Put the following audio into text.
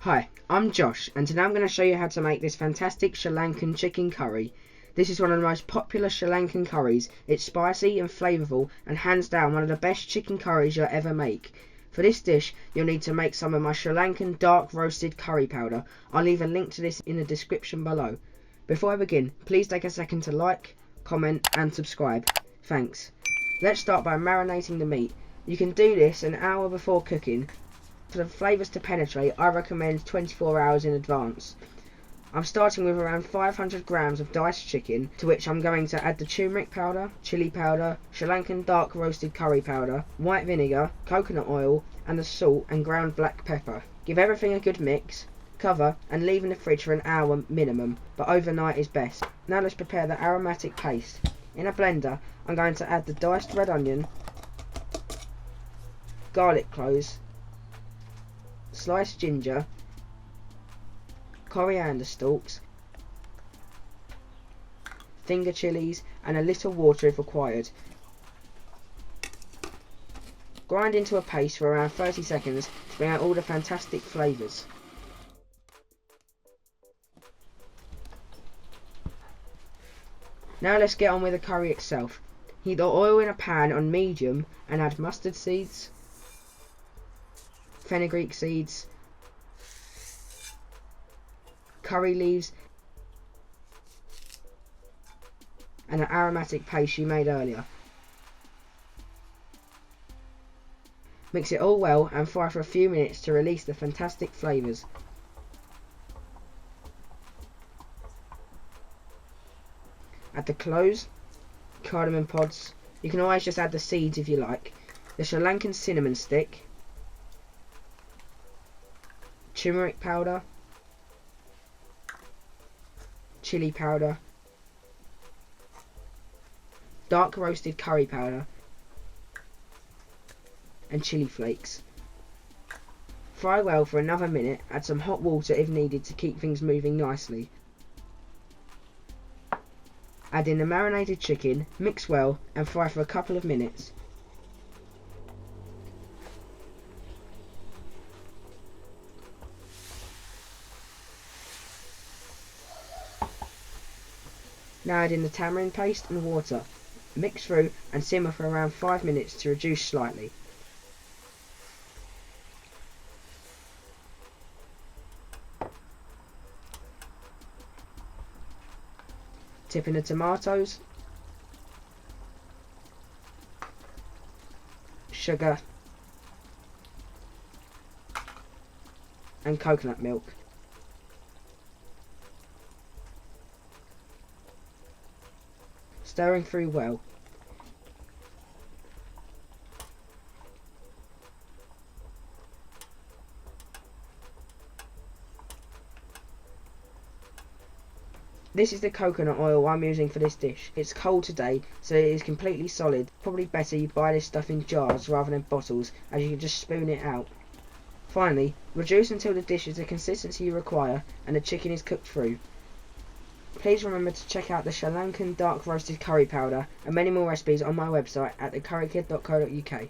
Hi, I'm Josh, and today I'm going to show you how to make this fantastic Sri Lankan chicken curry. This is one of the most popular Sri Lankan curries. It's spicy and flavourful, and hands down one of the best chicken curries you'll ever make. For this dish, you'll need to make some of my Sri Lankan dark roasted curry powder. I'll leave a link to this in the description below. Before I begin, please take a second to like, comment and subscribe. Thanks. Let's start by marinating the meat. You can do this an hour before cooking. For the flavours to penetrate, I recommend 24 hours in advance. I'm starting with around 500 grams of diced chicken, to which I'm going to add the turmeric powder, chilli powder, Sri Lankan dark roasted curry powder, white vinegar, coconut oil and the salt and ground black pepper. Give everything a good mix, cover and leave in the fridge for an hour minimum, but overnight is best. Now let's prepare the aromatic paste. In a blender, I'm going to add the diced red onion, garlic cloves, sliced ginger, coriander stalks, finger chilies and a little water if required. Grind into a paste for around 30 seconds to bring out all the fantastic flavours. Now let's get on with the curry itself. Heat the oil in a pan on medium and add mustard seeds, fenugreek seeds, curry leaves and an aromatic paste you made earlier. Mix it all well and fry for a few minutes to release the fantastic flavours. Add the cloves, cardamom pods, you can always just add the seeds if you like, the Sri Lankan cinnamon stick, turmeric powder, chilli powder, dark roasted curry powder and chilli flakes. Fry well for another minute, add some hot water if needed to keep things moving nicely. Add in the marinated chicken, mix well and fry for a couple of minutes. Now add in the tamarind paste and water. Mix through and simmer for around 5 minutes to reduce slightly. Tip in the tomatoes, sugar and coconut milk. Stirring through well. This is the coconut oil I'm using for this dish. It's cold today, so it is completely solid. Probably better you buy this stuff in jars rather than bottles, as you can just spoon it out. Finally, reduce until the dish is the consistency you require and the chicken is cooked through. Please remember to check out the Sri Lankan dark roasted curry powder and many more recipes on my website at thecurrykid.co.uk.